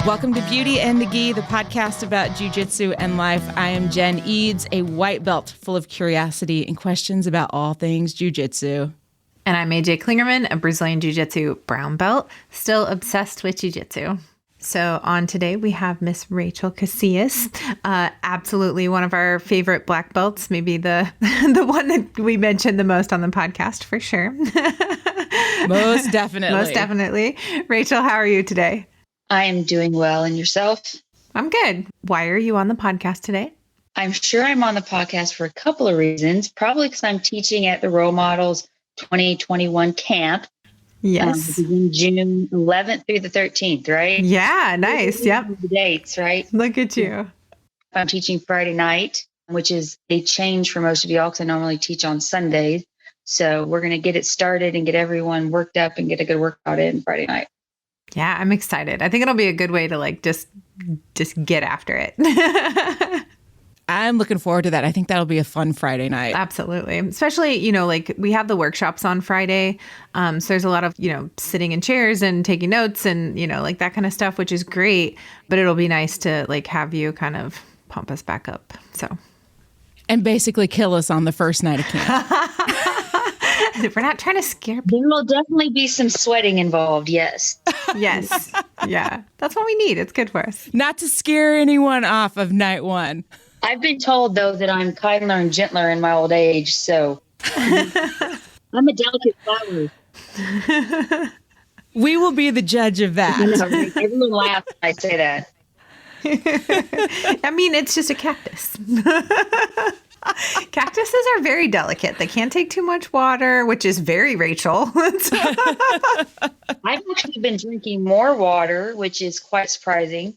Welcome to Beauty and the Gi, the podcast about jiu-jitsu and life. I am Jen Edds, a white belt full of curiosity and questions about all things jiu-jitsu. And I'm AJ Klingerman, a Brazilian jiu-jitsu brown belt, still obsessed with jiu-jitsu. So on today, we have Miss Rachel Casias, absolutely one of our favorite black belts, maybe the one that we mentioned the most on the podcast for sure. Most definitely. Most definitely. Rachel, how are you today? I am doing well. And yourself? I'm good. Why are you on the podcast today? I'm sure I'm on the podcast for a couple of reasons. Probably because I'm teaching at the Role Models 2021 camp. Yes. In June 11th through the 13th, right? Yeah, nice. Yep. The dates, right? Look at you. I'm teaching Friday night, which is a change for most of y'all because I normally teach on Sundays. So we're going to get it started and get everyone worked up and get a good workout in Friday night. Yeah, I'm excited. I think it'll be a good way to just get after it. I'm looking forward to that. I think that'll be a fun Friday night. Absolutely. Especially, we have the workshops on Friday. So there's a lot of, sitting in chairs and taking notes and, that kind of stuff, which is great. But it'll be nice to have you kind of pump us back up. So. And basically kill us on the first night of camp. We're not trying to scare people. There will definitely be some sweating involved. Yes. Yes. Yeah. That's what we need. It's good for us. Not to scare anyone off of night one. I've been told, though, that I'm kinder and gentler in my old age. So I'm a delicate flower. We will be the judge of that. Everyone laughs when I say that. I mean, it's just a cactus. Cactuses are very delicate. They can't take too much water, which is very Rachel. I've actually been drinking more water, which is quite surprising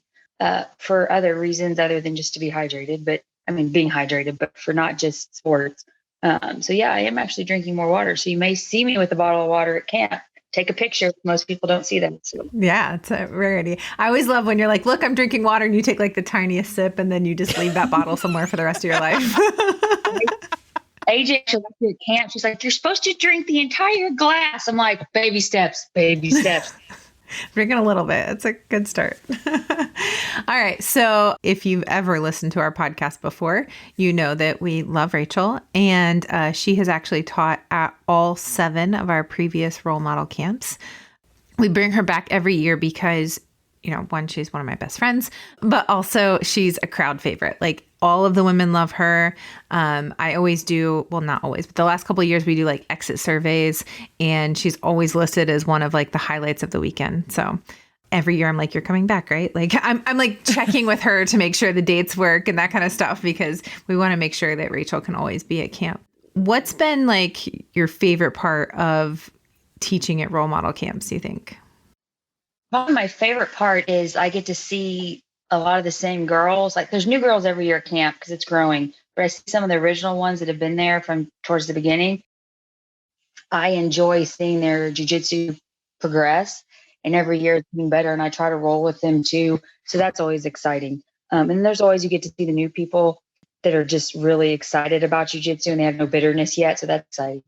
for other reasons other than just to be hydrated. But I mean, being hydrated, but for not just sports. So yeah, I am actually drinking more water. So you may see me with a bottle of water at camp. Take a picture. Most people don't see that. So. Yeah, it's a rarity. I always love when you're like, look, I'm drinking water, and you take the tiniest sip and then you just leave that bottle somewhere for the rest of your life. AJ, she left me at camp. She's like, you're supposed to drink the entire glass. I'm like, baby steps, baby steps. Drinking a little bit. It's a good start. All right. So if you've ever listened to our podcast before, you know that we love Rachel, and she has actually taught at all 7 of our previous role model camps. We bring her back every year because, one, she's one of my best friends, but also she's a crowd favorite. All of the women love her. I always do, well, not always, but the last couple of years we do exit surveys, and she's always listed as one of the highlights of the weekend. So every year I'm like, you're coming back, right? I'm checking with her to make sure the dates work and that kind of stuff, because we want to make sure that Rachel can always be at camp. What's been your favorite part of teaching at role model camps, do you think? Probably my favorite part is I get to see a lot of the same girls. There's new girls every year at camp because it's growing, but I see some of the original ones that have been there from towards the beginning. I enjoy seeing their jiu-jitsu progress, and every year it's getting better, and I try to roll with them too. So that's always exciting. And there's always, you get to see the new people that are just really excited about jiu-jitsu and they have no bitterness yet. So that's exciting.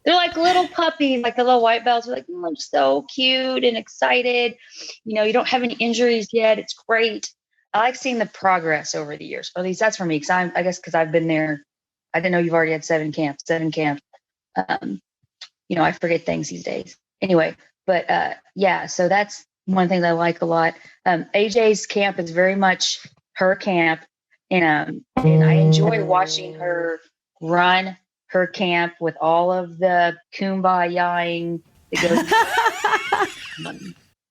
They're like little puppies, the little white belts are I'm so cute and excited. You don't have any injuries yet. It's great. I like seeing the progress over the years. Or at least that's for me. Because I guess because I've been there. I didn't know you've already had 7 camps. I forget things these days. Anyway, but yeah, so that's one thing that I like a lot. AJ's camp is very much her camp. And I enjoy watching her run her camp with all of the kumbaya-ing that goes.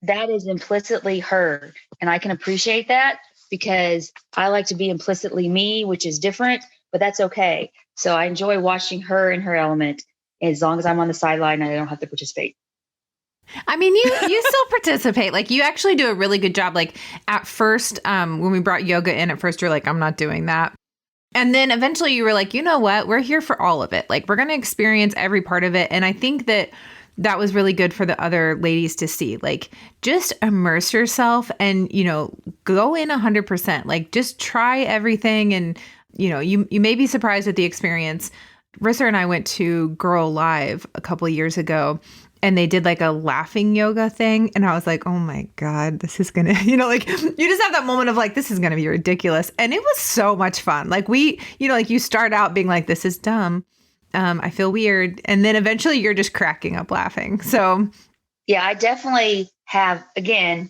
That is implicitly her. And I can appreciate that because I like to be implicitly me, which is different, but that's okay. So I enjoy watching her in her element. As long as I'm on the sideline, I don't have to participate. I mean, you still participate. You actually do a really good job. At first, when we brought yoga in, at first you're like, I'm not doing that. And then eventually you were like, you know what? We're here for all of it. We're going to experience every part of it. And I think that was really good for the other ladies to see. Just immerse yourself and, go in 100%. Just try everything. And, you may be surprised at the experience. Rissa and I went to Girl Live a couple of years ago, and they did like a laughing yoga thing. And I was like, oh my God, this is going to, like you just have that moment of like, this is going to be ridiculous. And it was so much fun. Like like you start out being like, this is dumb. I feel weird. And then eventually you're just cracking up laughing. So yeah, I definitely have, again,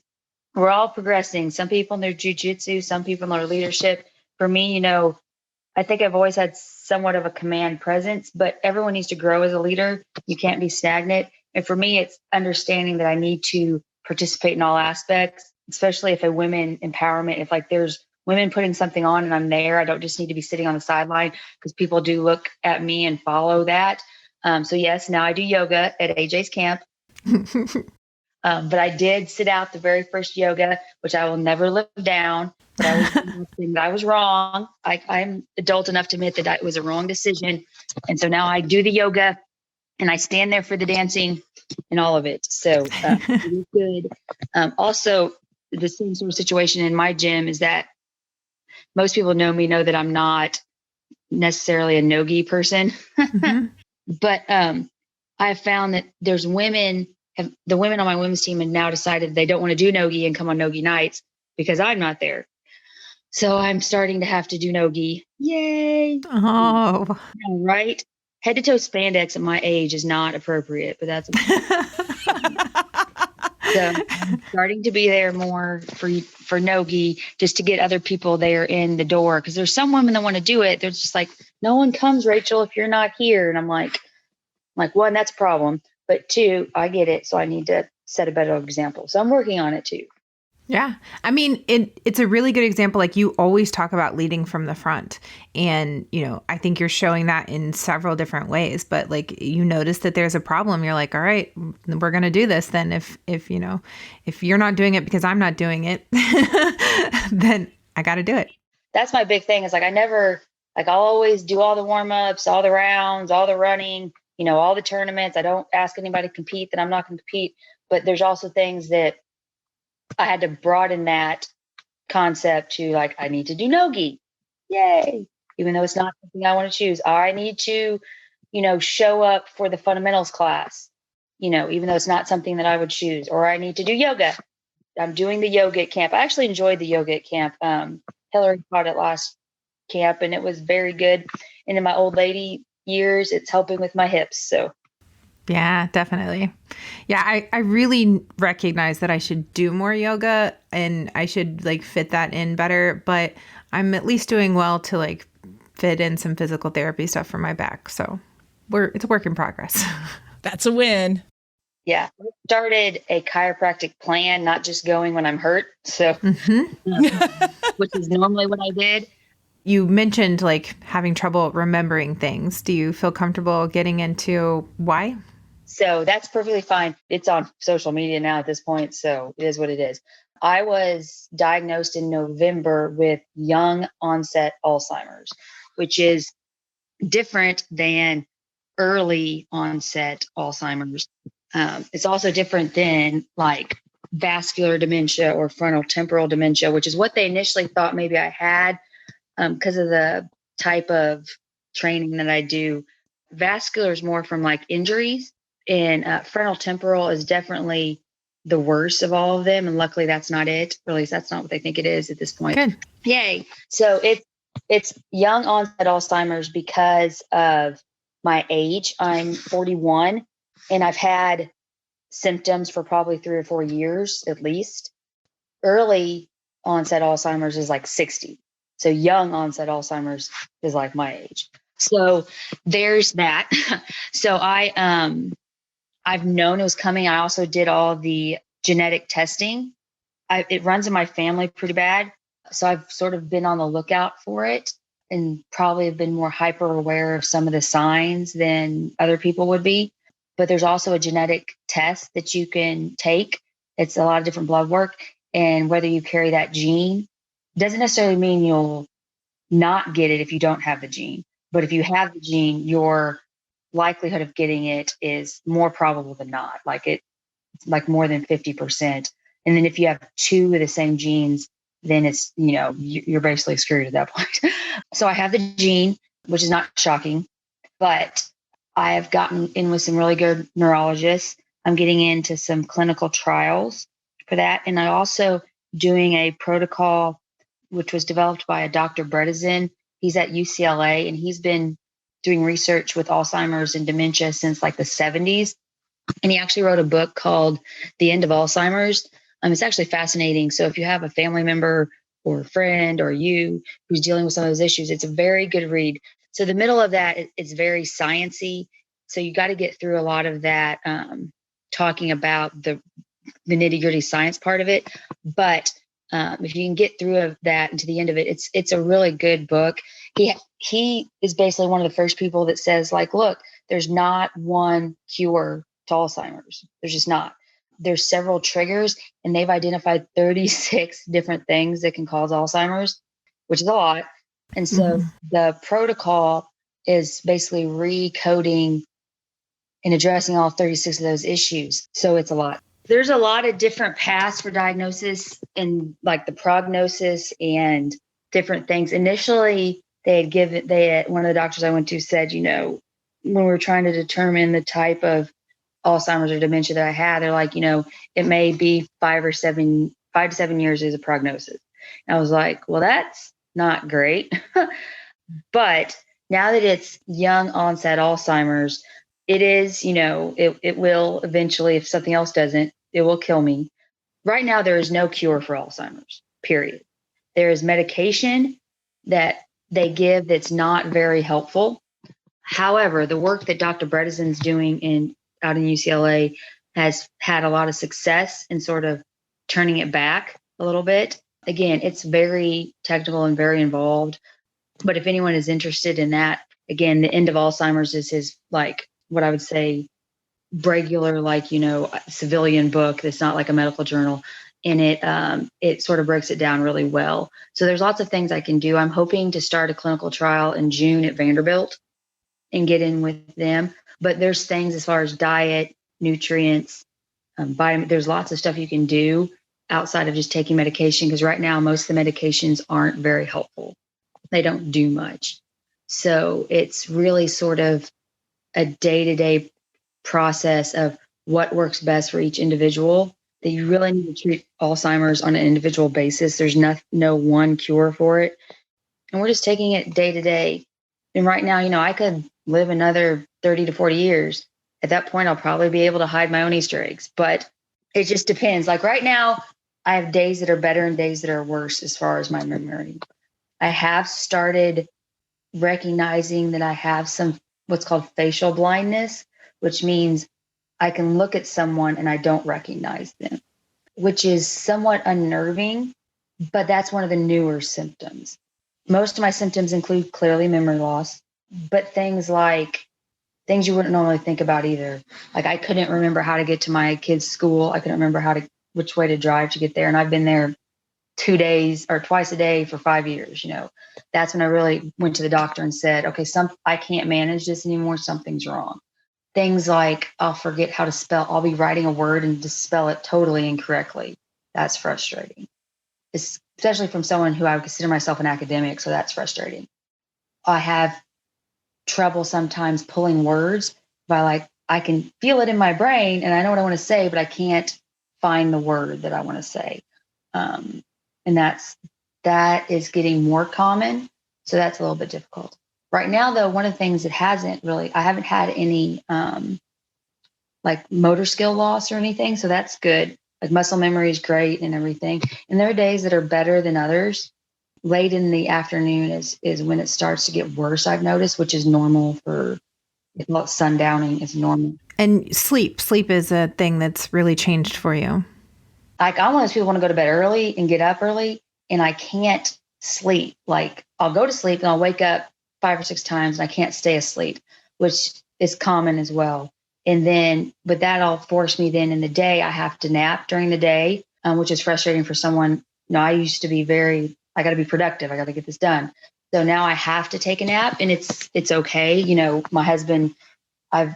we're all progressing. Some people in their jiu-jitsu, some people in their leadership. For me, I think I've always had somewhat of a command presence, but everyone needs to grow as a leader. You can't be stagnant. And for me, it's understanding that I need to participate in all aspects, especially if a women empowerment, if like there's women putting something on and I'm there, I don't just need to be sitting on the sideline, because people do look at me and follow that. So yes, now I do yoga at AJ's camp. But I did sit out the very first yoga, which I will never live down. But I was wrong. I'm adult enough to admit that it was a wrong decision. And so now I do the yoga and I stand there for the dancing and all of it. So it is good. Also, the same sort of situation in my gym is that most people know that I'm not necessarily a no-gi person. Mm-hmm. But I have found that there's the women on my women's team have now decided they don't want to do no-gi and come on no-gi nights because I'm not there. So I'm starting to have to do no-gi. Yay. Oh, right. Head to toe spandex at my age is not appropriate, but that's so I'm starting to be there more for no-gi, just to get other people there in the door. Because there's some women that want to do it. They're just like, no one comes, Rachel, if you're not here. And I'm like, one, that's a problem. But two, I get it. So I need to set a better example. So I'm working on it too. Yeah. I mean, it's a really good example. Like, you always talk about leading from the front. And, I think you're showing that in several different ways. But like, you notice that there's a problem. You're like, all right, we're going to do this. Then if you're not doing it because I'm not doing it, then I got to do it. That's my big thing, is like, I'll always do all the warm-ups, all the rounds, all the running, all the tournaments. I don't ask anybody to compete that I'm not going to compete. But there's also things that I had to broaden that concept to, like, I need to do no-gi. Yay. Even though it's not something I want to choose. Or I need to, show up for the fundamentals class, even though it's not something that I would choose. Or I need to do yoga. I'm doing the yoga at camp. I actually enjoyed the yoga at camp. Hillary taught it last camp and it was very good. And in my old lady years, it's helping with my hips. So yeah, definitely. Yeah, I really recognize that I should do more yoga and I should like fit that in better, but I'm at least doing well to like fit in some physical therapy stuff for my back. So it's a work in progress. That's a win. Yeah. I started a chiropractic plan, not just going when I'm hurt. So, which is normally what I did. You mentioned like having trouble remembering things. Do you feel comfortable getting into why? So that's perfectly fine. It's on social media now at this point. So it is what it is. I was diagnosed in November with young-onset Alzheimer's, which is different than early onset Alzheimer's. It's also different than like vascular dementia or frontal temporal dementia, which is what they initially thought maybe I had because of the type of training that I do. Vascular is more from like injuries, and frontal temporal is definitely the worst of all of them. And luckily that's not it. Or at least that's not what they think it is at this point. Good. Yay. So it's young onset Alzheimer's because of my age. I'm 41 and I've had symptoms for probably 3 or 4 years at least. Early onset Alzheimer's is like 60. So young onset Alzheimer's is like my age. So there's that. So I've known it was coming. I also did all the genetic testing. It runs in my family pretty bad. So I've sort of been on the lookout for it and probably have been more hyper aware of some of the signs than other people would be. But there's also a genetic test that you can take. It's a lot of different blood work. And whether you carry that gene doesn't necessarily mean you'll not get it if you don't have the gene. But if you have the gene, your likelihood of getting it is more probable than not. It's like more than 50%. And then if you have 2 of the same genes, then it's, you're basically screwed at that point. So I have the gene, which is not shocking. but I have gotten in with some really good neurologists. I'm getting into some clinical trials for that. And I also doing a protocol, which was developed by a Dr. Bredesen. He's at UCLA, and he's been doing research with Alzheimer's and dementia since like the 70s. And he actually wrote a book called The End of Alzheimer's. It's actually fascinating. So if you have a family member or a friend or you who's dealing with some of those issues, it's a very good read. So the middle of that, it's very sciencey. So you got to get through a lot of that, talking about the nitty-gritty science part of it. But if you can get through that and to the end of it, it's a really good book. He is basically one of the first people that says, like, look, there's not one cure to Alzheimer's. There's just not. There's several triggers, and they've identified 36 different things that can cause Alzheimer's, which is a lot. And so the protocol is basically recoding and addressing all 36 of those issues. So it's a lot. There's a lot of different paths for diagnosis and like the prognosis and different things. Initially, one of the doctors I went to said, when we were trying to determine the type of Alzheimer's or dementia that I had, they're like, it may be 5 to 7 years is a prognosis. And I was like, well, that's not great. But now that it's young onset Alzheimer's, it is, it will eventually, if something else doesn't, it will kill me. Right now, there is no cure for Alzheimer's, period. There is medication that they give that's not very helpful. However, the work that Dr. Bredesen's doing out in UCLA has had a lot of success in sort of turning it back a little bit. Again, it's very technical and very involved. But if anyone is interested in that, again, The End of Alzheimer's is his, like, what I would say, regular, civilian book that's not like a medical journal. And it sort of breaks it down really well. So there's lots of things I can do. I'm hoping to start a clinical trial in June at Vanderbilt and get in with them. But there's things as far as diet, nutrients, vitamin. There's lots of stuff you can do outside of just taking medication, because right now most of the medications aren't very helpful. They don't do much. So it's really sort of a day-to-day process of what works best for each individual, that you really need to treat Alzheimer's on an individual basis. There's no one cure for it. And we're just taking it day to day. And right now, I could live another 30 to 40 years. At that point, I'll probably be able to hide my own Easter eggs, but it just depends. Like right now, I have days that are better and days that are worse as far as my memory. I have started recognizing that I have some what's called facial blindness, which means I can look at someone and I don't recognize them, which is somewhat unnerving, but that's one of the newer symptoms. Most of my symptoms include clearly memory loss, but things you wouldn't normally think about either. Like I couldn't remember how to get to my kids' school. I couldn't remember which way to drive to get there. And I've been there 2 days or twice a day for 5 years. That's when I really went to the doctor and said, okay, I can't manage this anymore. Something's wrong. Things like I'll forget how to spell. I'll be writing a word and just spell it totally incorrectly. That's frustrating, especially from someone who I would consider myself an academic. So that's frustrating. I have trouble sometimes pulling words by I can feel it in my brain and I know what I want to say, but I can't find the word that I want to say. And that is getting more common. So that's a little bit difficult. Right now, though, one of the things that I haven't had any motor skill loss or anything. So that's good. Like muscle memory is great and everything. And there are days that are better than others. Late in the afternoon is when it starts to get worse, I've noticed, which is normal for sundowning is normal. And sleep is a thing that's really changed for you. Like I'm one of those people who want to go to bed early and get up early, and I can't sleep. Like I'll go to sleep and I'll wake up 5 or 6 times and I can't stay asleep, which is common as well. But that'll force me then in the day, I have to nap during the day, which is frustrating for someone. I used to be I got to be productive. I got to get this done. So now I have to take a nap, and it's okay. My husband,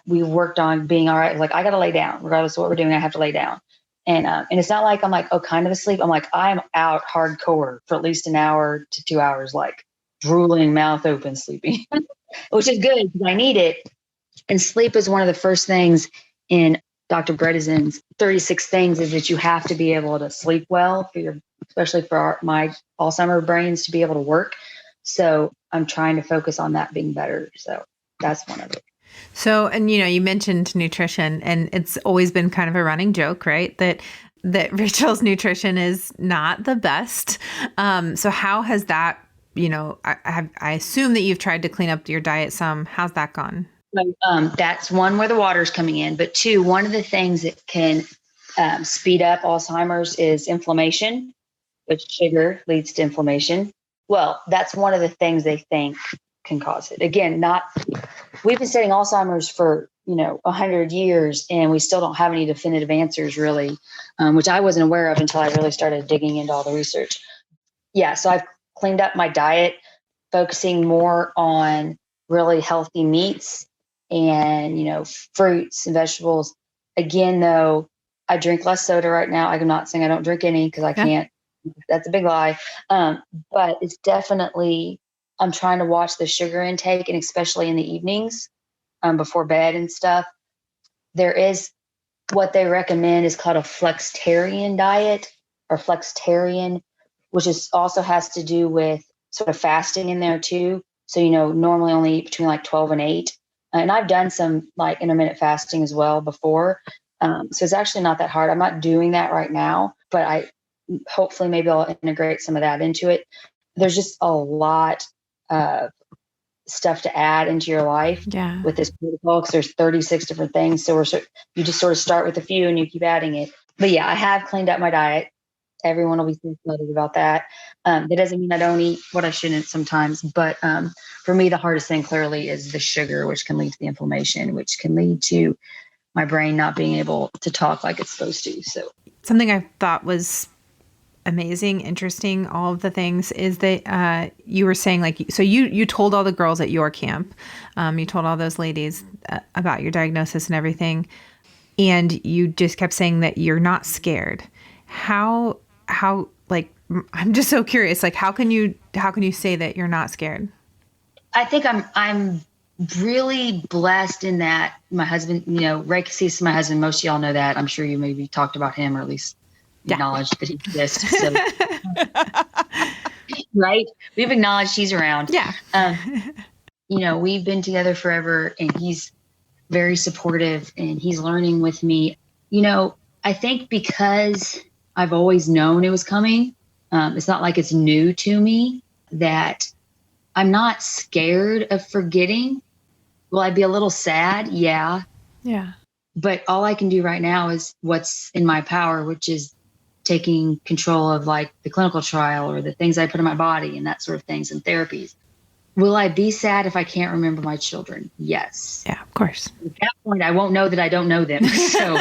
we worked on being all right. Like I got to lay down regardless of what we're doing. I have to lay down. And it's not like I'm like, oh, kind of asleep. I'm like, I'm out hardcore for at least an hour to 2 hours, like drooling, mouth open, sleeping. which is good because I need it. And sleep is one of the first things in Dr. Bredesen's 36 things is that you have to be able to sleep well especially for my Alzheimer brains to be able to work. So I'm trying to focus on that being better. So that's one of it. So, and you mentioned nutrition, and it's always been kind of a running joke, right? That Rachel's nutrition is not the best. So how has that, I assume that you've tried to clean up your diet some. How's that gone? That's one where the water's coming in, but two, one of the things that can speed up Alzheimer's is inflammation, which sugar leads to inflammation. Well, that's one of the things they think can cause it. Again, we've been studying Alzheimer's for 100 years, and we still don't have any definitive answers really, which I wasn't aware of until I really started digging into all the research. Yeah, so I've cleaned up my diet, focusing more on really healthy meats and fruits and vegetables. Again, though, I drink less soda right now. I'm not saying I don't drink any because I can't. That's a big lie. But it's definitely, I'm trying to watch the sugar intake, and especially in the evenings before bed and stuff. There is what they recommend is called a Flextarian diet or Flextarian, which also has to do with sort of fasting in there too. So, normally only eat between like 12 and 8. And I've done some like intermittent fasting as well before. So it's actually not that hard. I'm not doing that right now, but hopefully maybe I'll integrate some of that into it. There's just a lot of stuff to add into your life with this protocol because there's 36 different things. So you just sort of start with a few and you keep adding it. But yeah, I have cleaned up my diet. Everyone will be so excited about that. That doesn't mean I don't eat what I shouldn't sometimes. But for me, the hardest thing clearly is the sugar, which can lead to the inflammation, which can lead to my brain not being able to talk like it's supposed to. So something I thought was amazing, interesting, all of the things is that you were saying so you told all the girls at your camp, you told all those ladies about your diagnosis and everything. And you just kept saying that you're not scared. How I'm just so curious, how can you say that you're not scared? I think I'm really blessed in that my husband, Ray Casias is my husband. Most of y'all know that. I'm sure you maybe talked about him or at least acknowledged that he exists. So, right? We've acknowledged he's around. Yeah. We've been together forever, and he's very supportive, and he's learning with me. I think because I've always known it was coming. It's not like it's new to me that I'm not scared of forgetting. Will I be a little sad? Yeah. Yeah. But all I can do right now is what's in my power, which is taking control of the clinical trial or the things I put in my body and that sort of things and therapies. Will I be sad if I can't remember my children? Yes. Yeah, of course. At that point, I won't know that I don't know them. So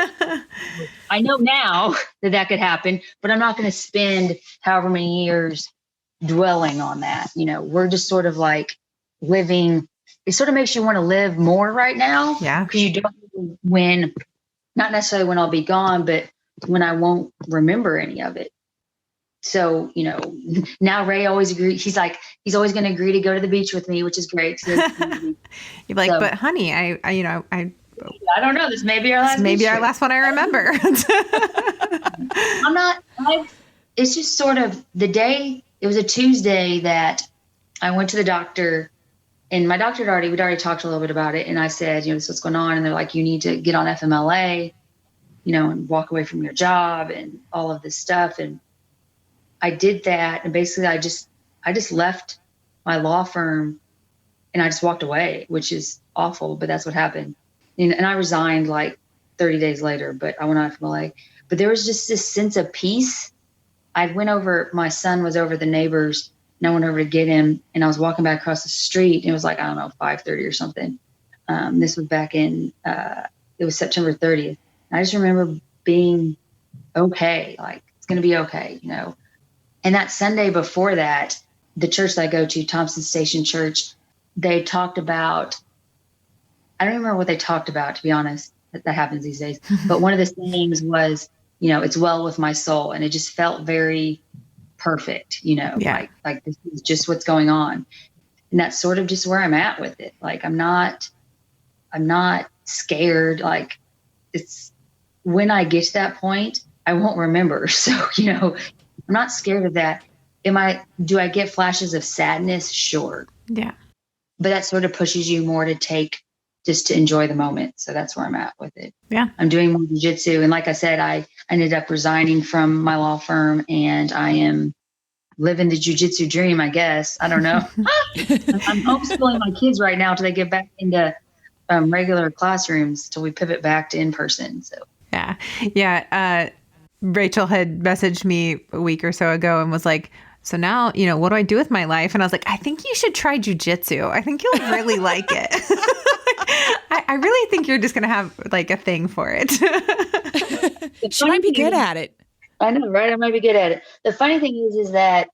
I know now that could happen, but I'm not going to spend however many years dwelling on that. We're just sort of living. It sort of makes you want to live more right now. Yeah. Because you don't know not necessarily when I'll be gone, but when I won't remember any of it. So, now Ray always agrees. He's always going to agree to go to the beach with me, which is great. You're like, but honey, I don't know. This may be our last. Maybe our last one I remember. It's just sort of the day. It was a Tuesday that I went to the doctor, and my doctor we'd already talked a little bit about it. And I said, this is what's going on. And they're like, you need to get on FMLA, and walk away from your job and all of this stuff. And I did that. And basically I just left my law firm and I just walked away, which is awful, but that's what happened. And I resigned 30 days later, but I went on FMLA. But there was just this sense of peace. My son was over the neighbors, and I went over to get him, and I was walking back across the street, and it was 5:30 or something. This was back in, it was September 30th. And I just remember being okay, it's going to be okay, And that Sunday before that, the church that I go to, Thompson Station Church, they talked about, I don't remember what they talked about, to be honest. That happens these days. But one of the things was, it's well with my soul. And it just felt very perfect, Yeah. like this is just what's going on. And that's sort of just where I'm at with it. Like, I'm not scared. Like, it's when I get to that point, I won't remember. So, I'm not scared of that. Do I get flashes of sadness? Sure. Yeah. But that sort of pushes you more just to enjoy the moment. So that's where I'm at with it. Yeah. I'm doing more jiu-jitsu. And like I said, I ended up resigning from my law firm, and I am living the jiu-jitsu dream, I guess. I don't know. I'm homeschooling my kids right now till they get back into regular classrooms till we pivot back to in-person. So Yeah. Yeah. Rachel had messaged me a week or so ago and was like, so now, what do I do with my life? And I was like, I think you should try jiu-jitsu. I think you'll really like it. I really think you're just going to have like a thing for it. She might be good at it. I know, right? I might be good at it. The funny thing is that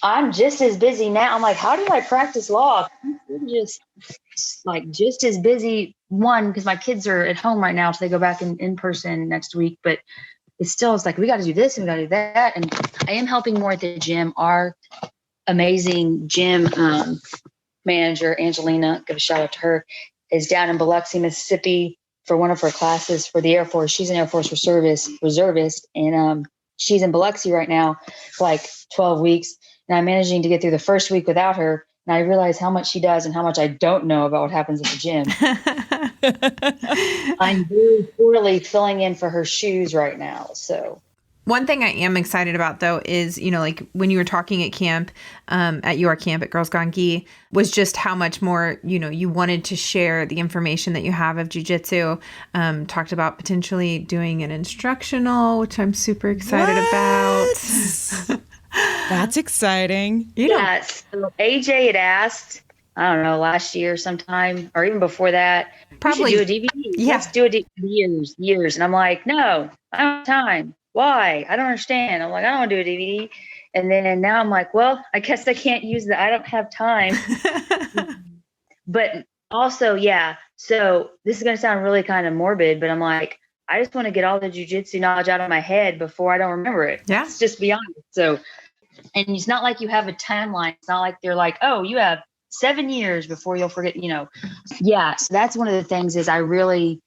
I'm just as busy now. I'm like, how did I practice law? I'm just as busy. One, because my kids are at home right now, so they go back in person next week. But it's like, we got to do this and we got to do that. And I am helping more at the gym. Our amazing gym manager, Angelina, give a shout out to her, is down in Biloxi, Mississippi for one of her classes for the Air Force. She's an Air Force reservist. And she's in Biloxi right now for like 12 weeks. And I'm managing to get through the first week without her. And I realize how much she does and how much I don't know about what happens at the gym. I'm very poorly filling in for her shoes right now. So one thing I am excited about, though, is, like when you were talking at camp, at your camp at Girls Gone Gi, was just how much more, you wanted to share the information that you have of jiu-jitsu. Talked about potentially doing an instructional, which I'm super excited about. That's exciting. Yeah. So AJ had asked, I don't know, last year sometime, or even before that, probably do a DVD. Yeah. Let's do it years. And I'm like, no, I don't have time. Why? I don't understand. I'm like, I don't want to do a DVD. And then now I'm like, well, I guess I can't use I don't have time. But also, yeah. So this is going to sound really kind of morbid, but I'm like, I just want to get all the jiu-jitsu knowledge out of my head before I don't remember it. Yeah. Let's just be honest. So, and it's not like you have a timeline. It's not like they're like, oh, you have 7 years before you'll forget, Yeah. So that's one of the things is I really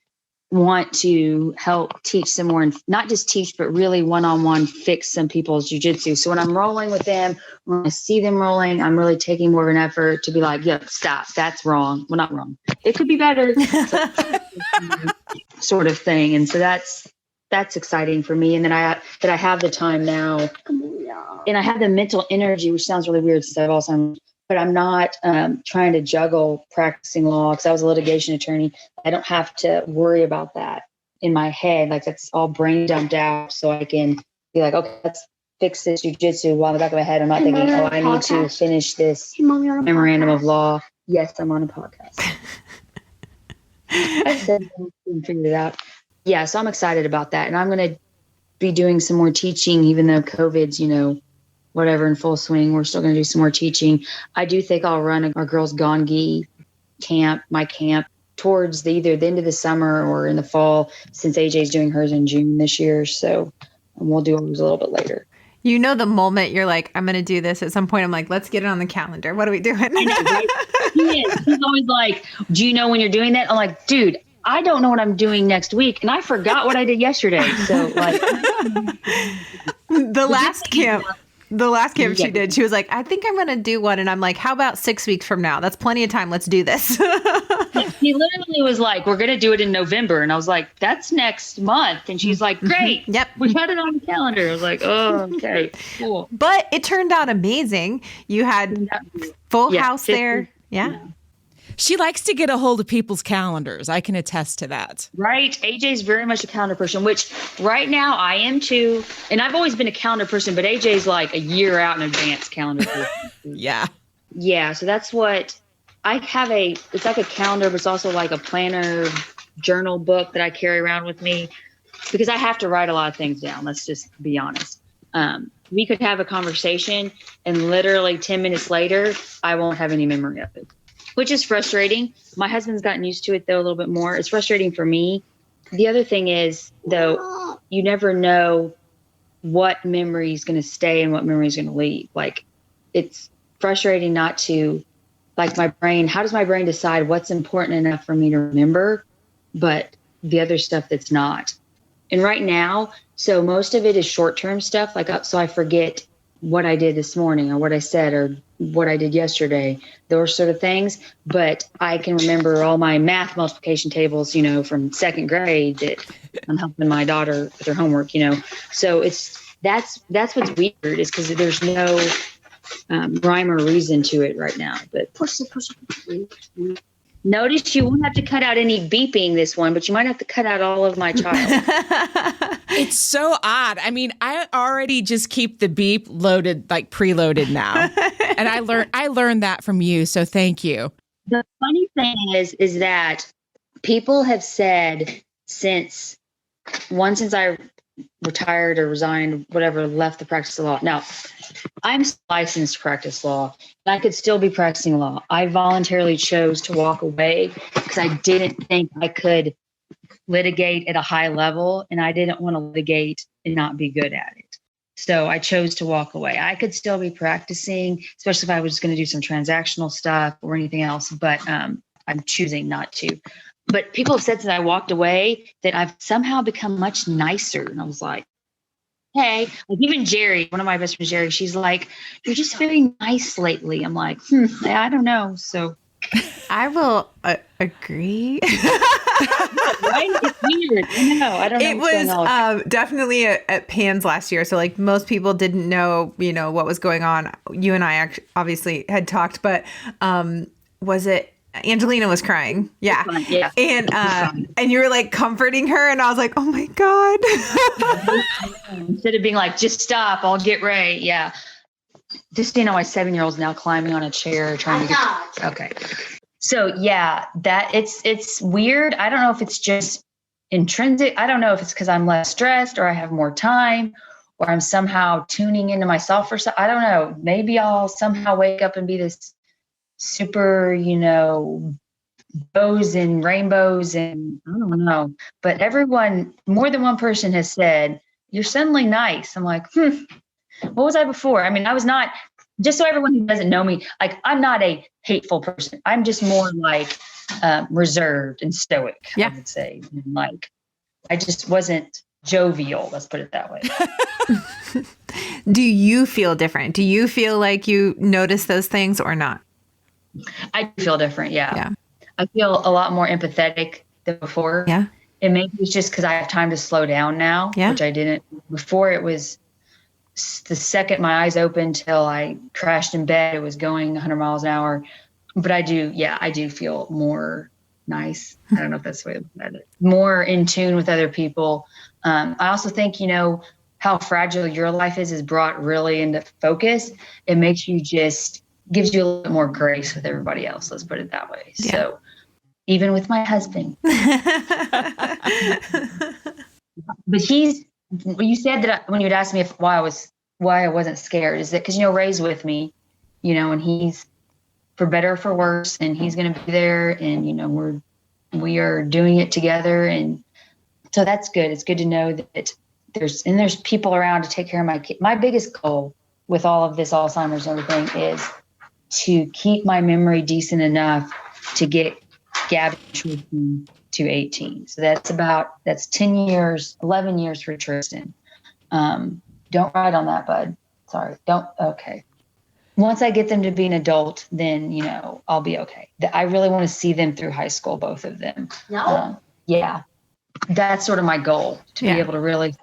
want to help teach some more, and not just teach, but really one-on-one fix some people's jiu-jitsu. So when I'm rolling with them, when I see them rolling, I'm really taking more of an effort to be like, yeah, stop. That's wrong. Well, not wrong. It could be better. Sort of thing. And so that's exciting for me. And then I have the time now, and I have the mental energy, which sounds really weird since I have Alzheimer's, but I'm not trying to juggle practicing law because I was a litigation attorney. I don't have to worry about that in my head. Like that's all brain dumped out, so I can be like, okay, let's fix this jiu-jitsu while in the back of my head I'm not thinking, oh, I need to finish this memorandum of law. Yes, I'm on a podcast. I said and figured it out. Yeah, so I'm excited about that. And I'm going to be doing some more teaching, even though COVID's, whatever, in full swing. We're still going to do some more teaching. I do think I'll run our Girls Gone Gi camp, my camp, towards either the end of the summer or in the fall, since AJ's doing hers in June this year. So we'll do ours a little bit later. The moment you're like, I'm going to do this, at some point I'm like, let's get it on the calendar. What are we doing? I know, right? He's always like, do you know when you're doing that? I'm like, dude, I don't know what I'm doing next week. And I forgot what I did yesterday. So like the last camp she did, she was like, I think I'm going to do one. And I'm like, how about 6 weeks from now? That's plenty of time. Let's do this. He literally was like, we're going to do it in November. And I was like, that's next month. And she's like, great. Yep. We got it on the calendar. I was like, oh, okay, cool. But it turned out amazing. You had full house 50, there. Yeah. She likes to get a hold of people's calendars. I can attest to that. Right. AJ's very much a calendar person, which right now I am too. And I've always been a calendar person, but AJ's like a year out in advance calendar person. Yeah. Yeah. So that's what I have it's like a calendar, but it's also like a planner journal book that I carry around with me because I have to write a lot of things down. Let's just be honest. We could have a conversation and literally 10 minutes later, I won't have any memory of it, which is frustrating. My husband's gotten used to it, though, a little bit more. It's frustrating for me. The other thing is, though, you never know what memory is going to stay and what memory is going to leave. Like, it's frustrating not to like my brain, how does my brain decide what's important enough for me to remember, but the other stuff that's not? And right now, so most of it is short-term stuff. Like, so I forget what I did this morning or what I said or what I did yesterday, those sort of things. But I can remember all my math multiplication tables, from second grade that I'm helping my daughter with her homework, So that's what's weird, is because there's no rhyme or reason to it right now. But push it. Notice you won't have to cut out any beeping this one, but you might have to cut out all of my child. It's so odd. I mean, I already just keep the beep loaded, like preloaded now. And I learned that from you. So thank you. The funny thing is that people have said since I retired or resigned, whatever, left the practice of law. Now, I'm licensed to practice law, and I could still be practicing law. I voluntarily chose to walk away because I didn't think I could litigate at a high level, and I didn't want to litigate and not be good at it. So I chose to walk away. I could still be practicing, especially if I was going to do some transactional stuff or anything else, but I'm choosing not to. But people have said since I walked away that I've somehow become much nicer. And I was like, hey, like even Jerry, one of my best friends, Jerry, she's like, you're just very nice lately. I'm like, I don't know. So I will agree. Right? It's weird. I don't know. It was definitely at Pan's last year. So like most people didn't know, what was going on. You and I obviously had talked, but was it Angelina was crying? Yeah. Yeah. And you were like comforting her, and I was like, oh my God. Instead of being like, just stop, I'll get Ray. Yeah. Just, my 7-year-old's now climbing on a chair trying to get. Okay. So yeah, that it's weird. I don't know if it's just intrinsic. I don't know if it's because I'm less stressed or I have more time or I'm somehow tuning into myself or something. I don't know. Maybe I'll somehow wake up and be this super, bows and rainbows, and I don't know. But everyone, more than one person has said, you're suddenly nice. I'm like, what was I before? I mean, I was not, just so everyone who doesn't know me, like, I'm not a hateful person. I'm just more like reserved and stoic, I would say. And like, I just wasn't jovial. Let's put it that way. Do you feel different? Do you feel like you notice those things or not? I feel different. Yeah. I feel a lot more empathetic than before. Yeah. And maybe it's just because I have time to slow down now, which I didn't before. It was the second my eyes opened till I crashed in bed, it was going 100 miles an hour. But I do feel more nice. I don't know if that's the way to look at it. More in tune with other people. I also think, how fragile your life is brought really into focus. It makes you gives you a little bit more grace with everybody else. Let's put it that way. Yeah. So even with my husband, but you said that when you'd ask me why I wasn't scared, is that because, Ray's with me, and he's for better or for worse, and he's going to be there, and, we are doing it together. And so that's good. It's good to know that there's people around to take care of my kid. My biggest goal with all of this Alzheimer's and everything is to keep my memory decent enough to get Gabby Tristan to 18. So that's 10 years, 11 years for Tristan. Don't write on that, bud. Sorry. Okay. Once I get them to be an adult, then, I'll be okay. I really want to see them through high school, both of them. No. Yeah. That's sort of my goal, to be able to really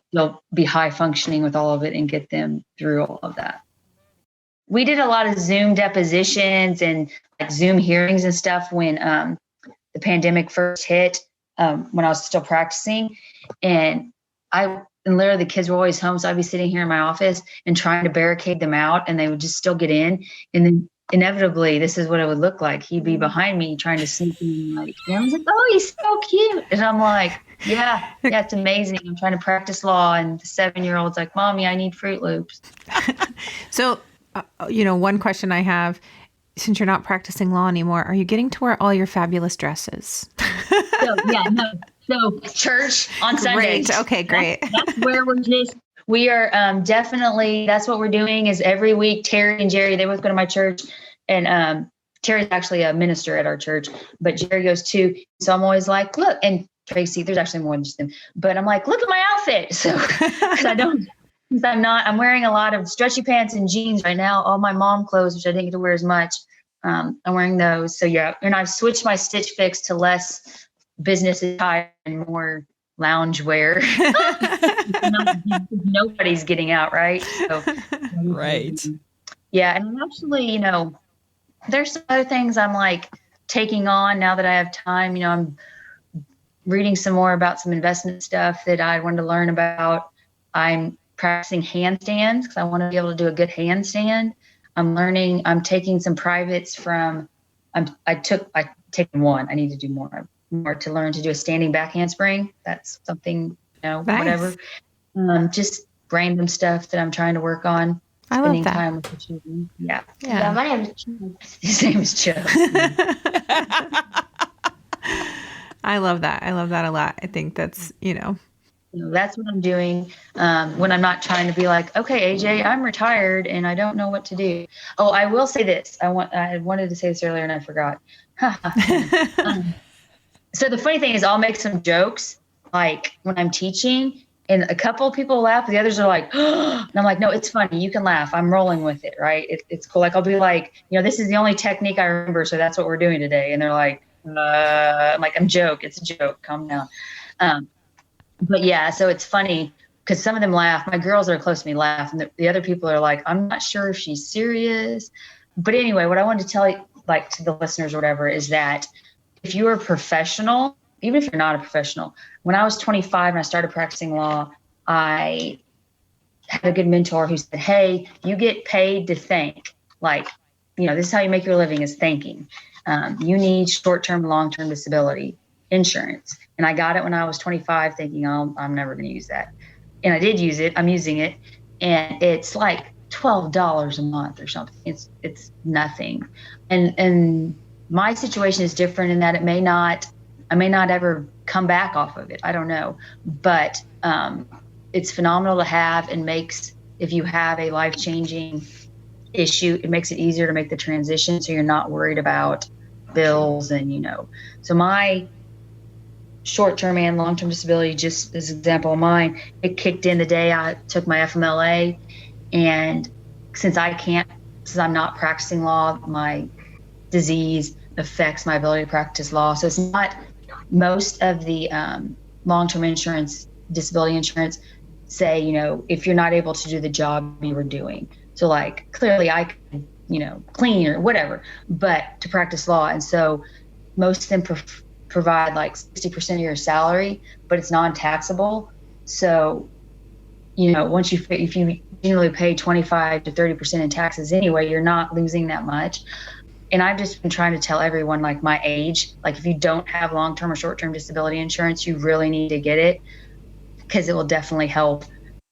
be high functioning with all of it and get them through all of that. We did a lot of Zoom depositions and like Zoom hearings and stuff when the pandemic first hit, when I was still practicing. And literally the kids were always home. So I'd be sitting here in my office and trying to barricade them out, and they would just still get in. And then inevitably, this is what it would look like. He'd be behind me trying to sneak in. And I was like, oh, he's so cute. And I'm like, yeah, it's amazing. I'm trying to practice law. And the 7-year-old's like, Mommy, I need Fruit Loops. So, one question I have, since you're not practicing law anymore, are you getting to wear all your fabulous dresses? So church on Sundays. Great. Okay, great. That's where we are definitely, that's what we're doing is every week, Terry and Jerry, they both go to my church, and Terry's actually a minister at our church, but Jerry goes too. So I'm always like, look, and Tracy, there's actually more than just them, but I'm like, look at my outfit. So because I'm wearing a lot of stretchy pants and jeans right now, all my mom clothes, which I didn't get to wear as much. I'm wearing those. So yeah. And I've switched my Stitch Fix to less business attire and more lounge wear. Nobody's getting out, right? So, Right. Yeah. And actually, there's some other things I'm like taking on now that I have time. I'm reading some more about some investment stuff that I wanted to learn about. I'm practicing handstands because I want to be able to do a good handstand. I'm taking some privates from, I've taken one. I need to do more to learn to do a standing back handspring. That's something, Nice. Whatever. Just random stuff that I'm trying to work on. I love Spending that. time with the children. Yeah. Yeah. My name is Joe. His name is Joe. I love that. I love that a lot. I think that's, That's what I'm doing when I'm not trying to be like, okay, AJ, I'm retired and I don't know what to do. Oh, I will say this. I wanted to say this earlier and I forgot. So the funny thing is I'll make some jokes like when I'm teaching and a couple of people laugh. The others are like, oh, and I'm like, no, it's funny. You can laugh. I'm rolling with it. Right. It's cool. Like I'll be like, this is the only technique I remember. So that's what we're doing today. And they're like, I'm like, I'm joke. It's a joke. Calm down. But yeah, so it's funny because some of them laugh. My girls that are close to me laugh. And the other people are like, I'm not sure if she's serious. But anyway, what I wanted to tell you, like to the listeners or whatever, is that if you're a professional, even if you're not a professional, when I was 25 and I started practicing law, I had a good mentor who said, hey, you get paid to think. Like, this is how you make your living is thinking. You need short-term, long-term disability insurance. And I got it when I was 25 thinking, oh, I'm never going to use that. And I did use it. I'm using it. And it's like $12 a month or something. It's nothing. And my situation is different in that I may not ever come back off of it. I don't know. But it's phenomenal to have and if you have a life-changing issue, it makes it easier to make the transition so you're not worried about bills and, So my short-term and long-term disability, just as an example of mine, it kicked in the day I took my FMLA. And since I'm not practicing law, my disease affects my ability to practice law. So it's not most of the long-term insurance, disability insurance say, if you're not able to do the job you were doing. So like clearly I can, clean or whatever, but to practice law. And so most of them provide like 60% of your salary, but it's non-taxable. So, if you generally pay 25 to 30% in taxes anyway, you're not losing that much. And I've just been trying to tell everyone like my age, like if you don't have long-term or short-term disability insurance, you really need to get it because it will definitely help,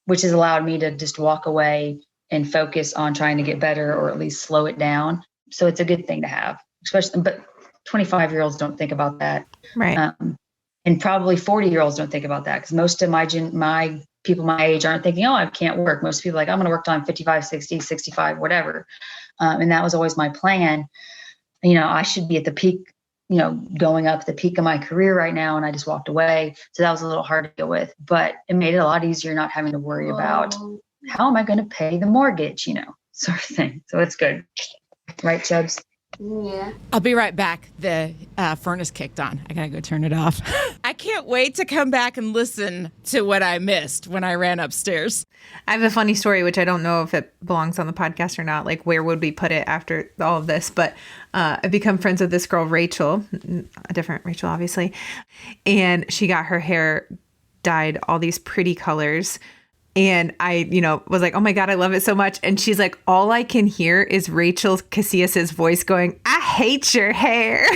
which has allowed me to just walk away and focus on trying to get better or at least slow it down. So it's a good thing to have, but 25-year-olds don't think about that. Right. And probably 40-year-olds don't think about that because most of my people my age aren't thinking, oh, I can't work. Most people are like, I'm going to work till I'm 55, 60, 65, whatever. And that was always my plan. I should be at the peak, going up the peak of my career right now. And I just walked away. So that was a little hard to deal with, but it made it a lot easier not having to worry about how am I going to pay the mortgage, sort of thing. So it's good. Right, Chubbs? Yeah. I'll be right back. The furnace kicked on. I got to go turn it off. I can't wait to come back and listen to what I missed when I ran upstairs. I have a funny story, which I don't know if it belongs on the podcast or not. Like, where would we put it after all of this? But I've become friends with this girl, Rachel, a different Rachel, obviously. And she got her hair dyed all these pretty colors. And I, was like, oh my God, I love it so much. And she's like, all I can hear is Rachel Casias' voice going, I hate your hair.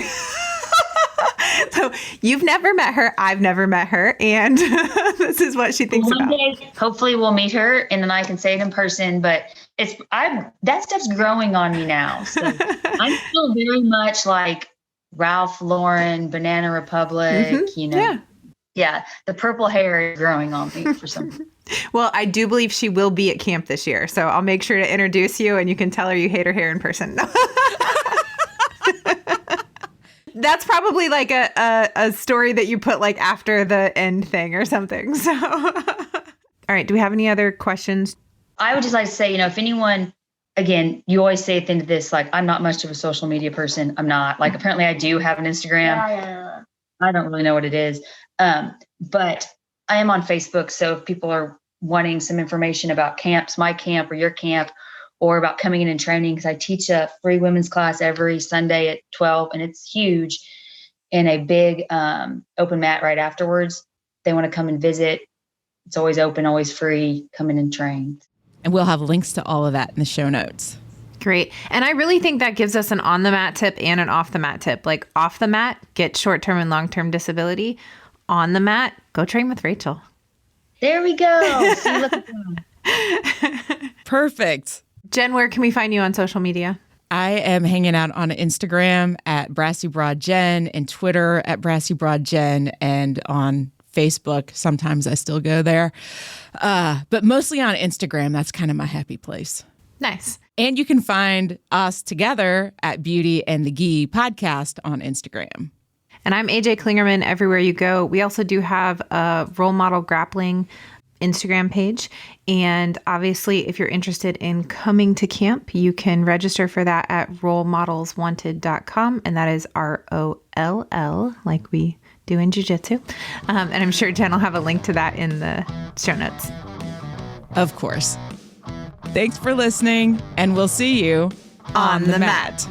So you've never met her. I've never met her. And this is what she thinks about. Day, hopefully we'll meet her and then I can say it in person, but that stuff's growing on me now. So I'm still very much like Ralph Lauren, Banana Republic, Yeah. The purple hair is growing on me for some reason. Well, I do believe she will be at camp this year. So I'll make sure to introduce you and you can tell her you hate her hair in person. That's probably like a story that you put like after the end thing or something. So, all right. Do we have any other questions? I would just like to say, if anyone, again, you always say at the end of this, like, I'm not much of a social media person. I'm not. Like, apparently I do have an Instagram. Yeah. I don't really know what it is. But I am on Facebook. So if people are wanting some information about camps, my camp or your camp, or about coming in and training, because I teach a free women's class every Sunday at 12, and it's huge, and a big open mat right afterwards. They want to come and visit. It's always open, always free. Come in and train. And we'll have links to all of that in the show notes. Great. And I really think that gives us an on the mat tip and an off the mat tip. Like off the mat, get short-term and long-term disability. On the mat, go train with Rachel. There we go. See, look at that. Perfect. Jen, where can we find you on social media? I am hanging out on Instagram at Brassy Broad Jen and Twitter at Brassy Broad Jen, and on Facebook. Sometimes I still go there. But mostly on Instagram. That's kind of my happy place. Nice. And you can find us together at Beauty and the Gi podcast on Instagram. And I'm AJ Klingerman everywhere you go. We also do have a Role Model Grappling Instagram page. And obviously, if you're interested in coming to camp, you can register for that at rolemodelswanted.com. And that is ROLL, like we do in Jiu-Jitsu. And I'm sure Jen will have a link to that in the show notes. Of course. Thanks for listening, and we'll see you on the mat.